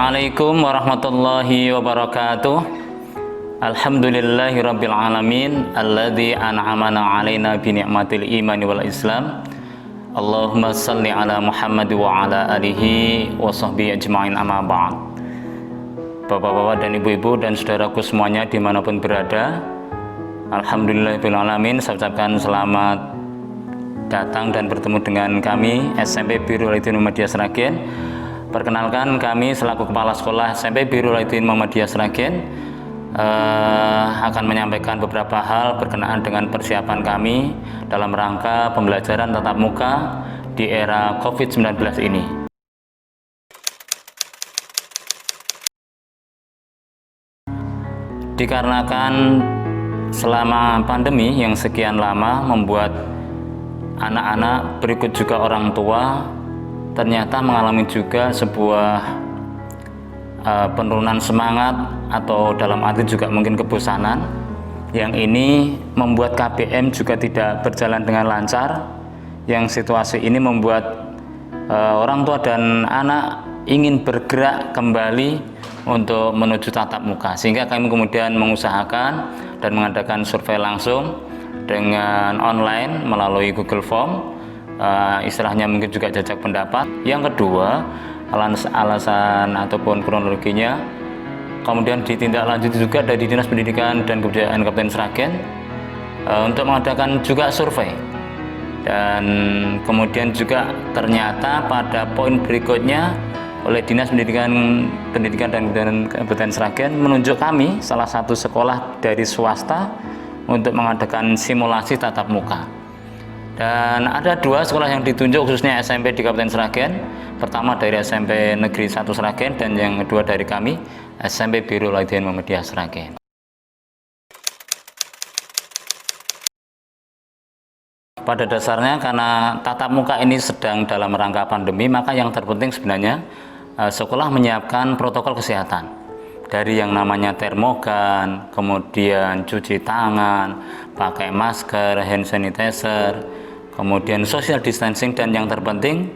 Assalamualaikum warahmatullahi wabarakatuh. Alhamdulillahirabbil alamin alladzi an'amana 'alaina bi ni'matil imani wal islam. Allahumma shalli ala Muhammad wa ala alihi wa sahbihi ajma'in, amma ba'd. Bapak-bapak dan ibu-ibu dan saudaraku semuanya dimanapun berada, alhamdulillahirabbil alamin, saya ucapkan selamat datang dan bertemu dengan kami SMP Birrul Walidain Muhammadiyah Sragen. Perkenalkan, kami selaku Kepala Sekolah SMP Birrul Walidain Muhammadiyah Sragen akan menyampaikan beberapa hal berkenaan dengan persiapan kami dalam rangka pembelajaran tatap muka di era COVID-19 ini. Dikarenakan selama pandemi yang sekian lama membuat anak-anak berikut juga orang tua ternyata mengalami juga sebuah penurunan semangat atau dalam arti juga mungkin kebosanan, yang ini membuat KBM juga tidak berjalan dengan lancar, yang situasi ini membuat orang tua dan anak ingin bergerak kembali untuk menuju tatap muka, sehingga kami kemudian mengusahakan dan mengadakan survei langsung dengan online melalui Google Form. Istilahnya mungkin juga jajak pendapat. Yang kedua, alasan ataupun kronologinya kemudian ditindaklanjuti juga dari Dinas Pendidikan dan Kebudayaan Kabupaten Sragen untuk mengadakan juga survei, dan kemudian juga ternyata pada poin berikutnya oleh Dinas Pendidikan dan Kebudayaan Kabupaten Sragen menunjuk kami salah satu sekolah dari swasta untuk mengadakan simulasi tatap muka. Dan ada dua sekolah yang ditunjuk khususnya SMP di Kabupaten Sragen. Pertama dari SMP Negeri 1 Sragen, dan yang kedua dari kami SMP Birrul Walidain Muhammadiyah Sragen. Pada dasarnya karena tatap muka ini sedang dalam rangka pandemi, maka yang terpenting sebenarnya sekolah menyiapkan protokol kesehatan. Dari yang namanya termogan, kemudian cuci tangan, pakai masker, hand sanitizer, kemudian social distancing, dan yang terpenting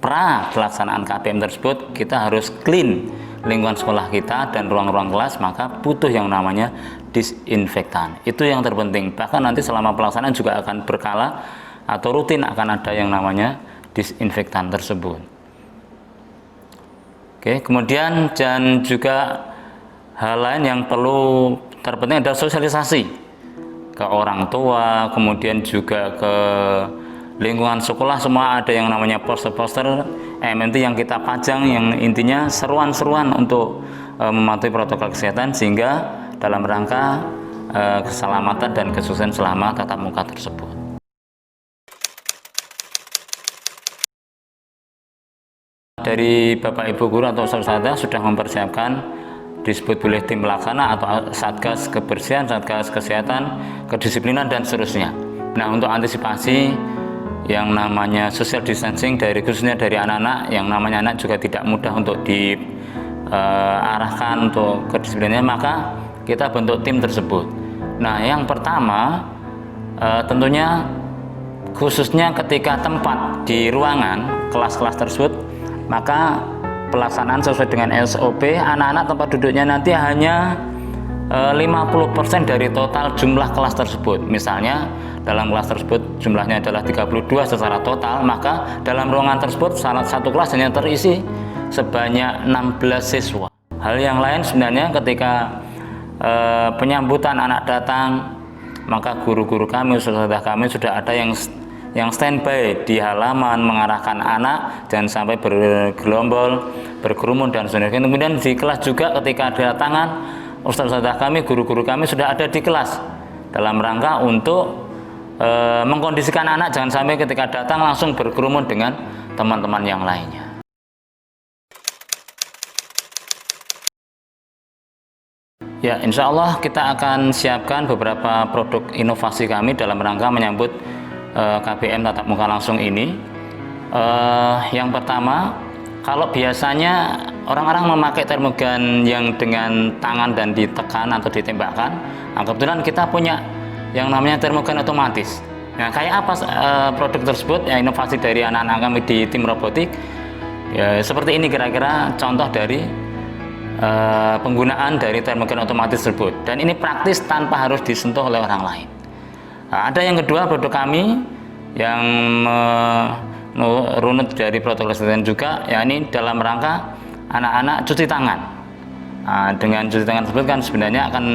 pra pelaksanaan KBM tersebut kita harus clean lingkungan sekolah kita dan ruang-ruang kelas, maka butuh yang namanya disinfektan. Itu yang terpenting. Bahkan nanti selama pelaksanaan juga akan berkala atau rutin akan ada yang namanya disinfektan tersebut. Oke, kemudian dan juga hal lain yang perlu terpenting adalah sosialisasi ke orang tua, kemudian juga ke lingkungan sekolah. Semua ada yang namanya poster-poster MMT yang kita pajang, yang intinya seruan-seruan untuk mematuhi protokol kesehatan, sehingga dalam rangka keselamatan dan kesuksesan selama tatap muka tersebut. Dari Bapak Ibu guru atau saudara sudah mempersiapkan disebut boleh tim pelaksana atau satgas kebersihan, satgas kesehatan, kedisiplinan, dan seterusnya. Nah, untuk antisipasi yang namanya social distancing khususnya dari anak-anak, yang namanya anak juga tidak mudah untuk diarahkan untuk kedisiplinannya, maka kita bentuk tim tersebut. Nah, yang pertama tentunya khususnya ketika tempat di ruangan kelas-kelas tersebut, maka pelaksanaan sesuai dengan SOP, anak-anak tempat duduknya nanti hanya 50% dari total jumlah kelas tersebut. Misalnya dalam kelas tersebut jumlahnya adalah 32 secara total, maka dalam ruangan tersebut salah satu kelas hanya terisi sebanyak 16 siswa. Hal yang lain sebenarnya ketika penyambutan anak datang, maka guru-guru kami, saudara kami sudah ada yang standby di halaman mengarahkan anak jangan sampai bergelombol, berkerumun, dan sebagainya. Kemudian di kelas juga ketika ada datangan, ustaz-ustazah kami, guru-guru kami sudah ada di kelas dalam rangka untuk mengkondisikan anak jangan sampai ketika datang langsung berkerumun dengan teman-teman yang lainnya. Ya, insya Allah kita akan siapkan beberapa produk inovasi kami dalam rangka menyambut KBM tatap muka langsung ini. Yang pertama, kalau biasanya orang-orang memakai termogan yang dengan tangan dan ditekan atau ditembakkan, kebetulan kita punya yang namanya termogan otomatis. Nah, kayak apa produk tersebut? Ya, inovasi dari anak-anak kami di tim robotik. Ya, seperti ini kira-kira contoh dari penggunaan dari termogen otomatis tersebut, dan ini praktis tanpa harus disentuh oleh orang lain. Nah, ada yang kedua, produk kami yang runut dari protokol kesehatan juga, yakni dalam rangka anak-anak cuci tangan. Nah, dengan cuci tangan tersebut kan sebenarnya akan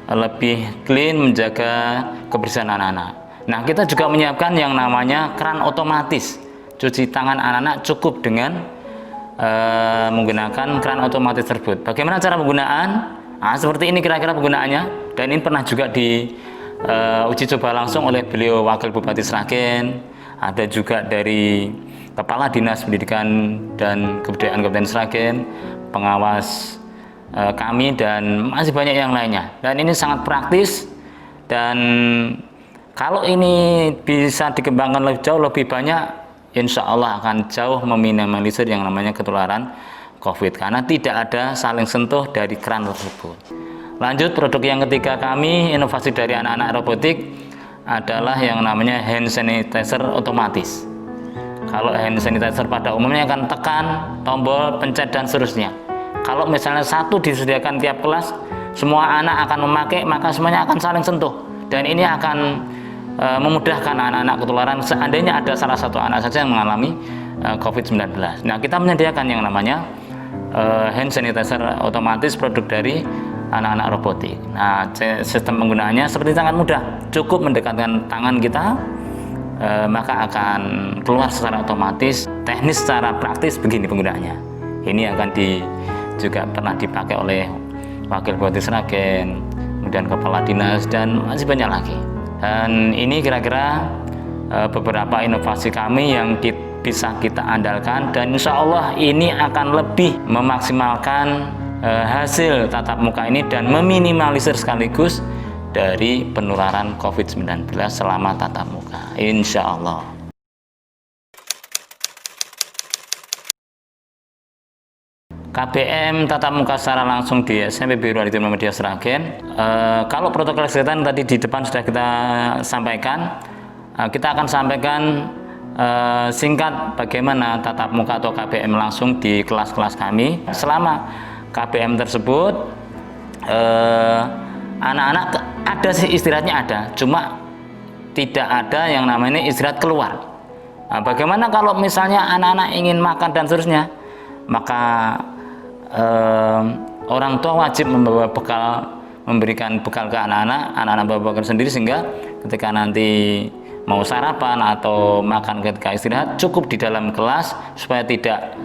lebih clean, menjaga kebersihan anak-anak. Nah, kita juga menyiapkan yang namanya keran otomatis cuci tangan anak-anak, cukup dengan menggunakan keran otomatis tersebut. Bagaimana cara penggunaan? Nah, seperti ini kira-kira penggunaannya, dan ini pernah juga di uji coba langsung oleh beliau Wakil Bupati Sragen, ada juga dari Kepala Dinas Pendidikan dan Kebudayaan Kabupaten Sragen, pengawas kami, dan masih banyak yang lainnya. Dan ini sangat praktis, dan kalau ini bisa dikembangkan lebih jauh, lebih banyak, insya Allah akan jauh meminimalisir yang namanya ketularan COVID, karena tidak ada saling sentuh dari keran tersebut. Lanjut, produk yang ketiga kami, inovasi dari anak-anak robotik, adalah yang namanya hand sanitizer otomatis. Kalau hand sanitizer pada umumnya akan tekan tombol, pencet, dan seterusnya. Kalau misalnya satu disediakan tiap kelas, semua anak akan memakai, maka semuanya akan saling sentuh, dan ini akan memudahkan anak-anak ketularan seandainya ada salah satu anak saja yang mengalami COVID-19. Nah, kita menyediakan yang namanya hand sanitizer otomatis, produk dari anak-anak robotik. Nah, sistem penggunaannya seperti sangat mudah, cukup mendekatkan tangan kita, maka akan keluar secara otomatis. Teknis secara praktis begini penggunaannya. Ini akan juga pernah dipakai oleh Wakil Bupati Sragen, kemudian Kepala Dinas, dan masih banyak lagi. Dan ini kira-kira beberapa inovasi kami yang bisa kita andalkan, dan insya Allah ini akan lebih memaksimalkan hasil tatap muka ini dan meminimalisir sekaligus dari penularan COVID-19 selama tatap muka, insya Allah. KBM tatap muka secara langsung di SMP Biru Aditya Muhammadiyah Sragen. Kalau protokol kesehatan tadi di depan sudah kita sampaikan, kita akan sampaikan singkat bagaimana tatap muka atau KBM langsung di kelas-kelas kami. Selama KBM tersebut, anak-anak ada sih istirahatnya, ada, cuma tidak ada yang namanya istirahat keluar. Nah, bagaimana kalau misalnya anak-anak ingin makan dan seterusnya, maka orang tua wajib membawa bekal, memberikan bekal ke anak-anak bawa bekal sendiri, sehingga ketika nanti mau sarapan atau makan ketika istirahat cukup di dalam kelas, supaya tidak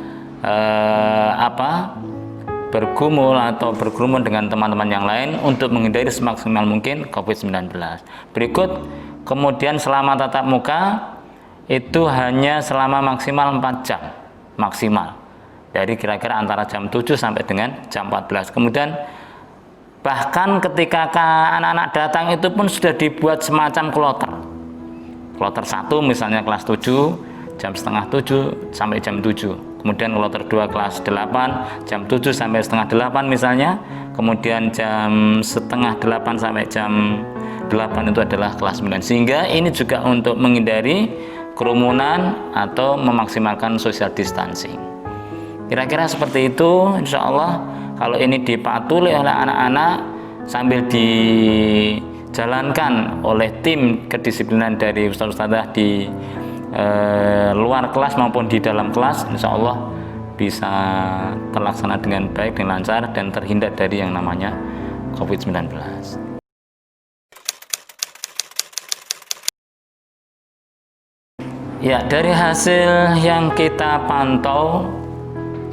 bergumul atau berkerumun dengan teman-teman yang lain untuk menghindari semaksimal mungkin COVID-19. Berikut, kemudian selama tatap muka itu hanya selama maksimal 4 jam maksimal, dari kira-kira antara jam 7 sampai dengan jam 14. Kemudian bahkan ketika anak-anak datang itu pun sudah dibuat semacam kloter. Kloter 1 misalnya kelas 7 jam setengah 7 sampai jam 7. Kemudian kloter 2 kelas 8 jam 7 sampai setengah 8 misalnya. Kemudian jam setengah 8 sampai jam 8 itu adalah kelas 9. Sehingga ini juga untuk menghindari kerumunan atau memaksimalkan social distancing. Kira-kira seperti itu, insya Allah. Kalau ini dipatuhi oleh anak-anak sambil dijalankan oleh tim kedisiplinan dari ustadz-ustadzah di luar kelas maupun di dalam kelas, insya Allah bisa terlaksana dengan baik dan lancar dan terhindar dari yang namanya COVID-19. Ya, dari hasil yang kita pantau,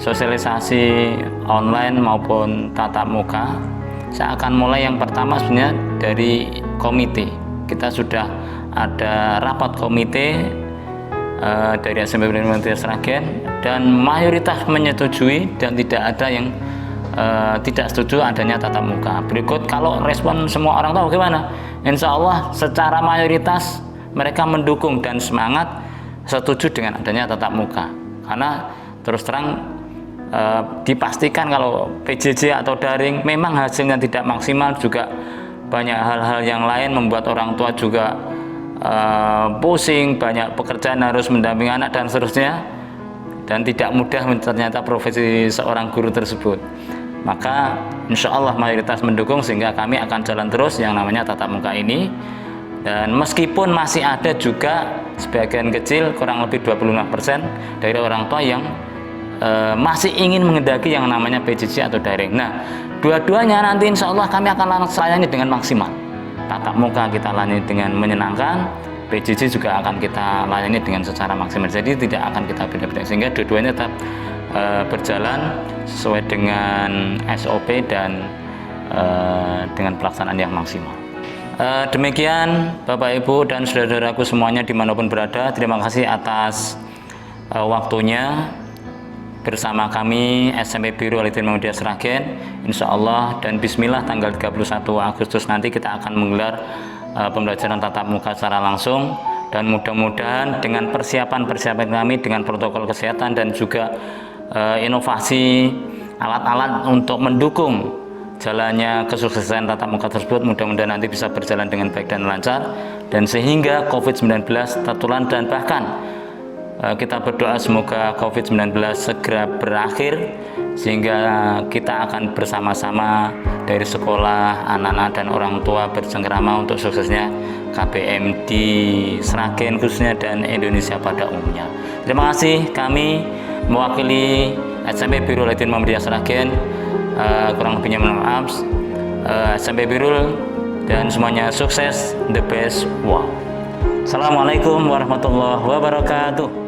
sosialisasi online maupun tatap muka, saya akan mulai yang pertama sebenarnya dari komite. Kita sudah ada rapat komite dari SMP Biru Aditya Sragen, dan mayoritas menyetujui dan tidak ada yang tidak setuju adanya tatap muka. Berikut kalau respon semua orang tahu bagaimana? Insya Allah secara mayoritas mereka mendukung dan semangat setuju dengan adanya tatap muka, karena terus terang dipastikan kalau PJJ atau daring memang hasilnya tidak maksimal, juga banyak hal-hal yang lain membuat orang tua juga pusing, banyak pekerjaan harus mendampingi anak dan seterusnya, dan tidak mudah ternyata profesi seorang guru tersebut. maka insya Allah mayoritas mendukung, sehingga kami akan jalan terus yang namanya tatap muka ini. Dan meskipun masih ada juga sebagian kecil, kurang lebih 25% dari orang tua yang masih ingin menghendaki yang namanya PJJ atau daring. Nah, dua-duanya nanti insya Allah kami akan layani dengan maksimal. Tatap muka kita layani dengan menyenangkan, PJJ juga akan kita layani dengan secara maksimal. Jadi tidak akan kita beda-beda, sehingga dua-duanya tetap berjalan sesuai dengan SOP dan dengan pelaksanaan yang maksimal. Demikian Bapak Ibu dan saudara-saudaraku semuanya dimanapun berada, terima kasih atas waktunya bersama kami SMP Biru Walidain Muhammadiyah Sragen. Insya Allah dan Bismillah tanggal 31 Agustus nanti kita akan menggelar pembelajaran tatap muka secara langsung, dan mudah-mudahan dengan persiapan kami dengan protokol kesehatan dan juga inovasi alat-alat untuk mendukung jalannya kesuksesan tatap muka tersebut, mudah-mudahan nanti bisa berjalan dengan baik dan lancar, dan sehingga COVID-19 tertular, dan bahkan kita berdoa semoga COVID-19 segera berakhir, sehingga kita akan bersama-sama dari sekolah, anak-anak dan orang tua bercengkerama untuk suksesnya KBM di Sragen khususnya dan Indonesia pada umumnya. Terima kasih, kami mewakili SMP Biru Walidain Muhammadiyah Sragen, kurang lebihnya mohon maaf. SMP Biru dan semuanya sukses, the best. Wow. Assalamualaikum warahmatullahi wabarakatuh.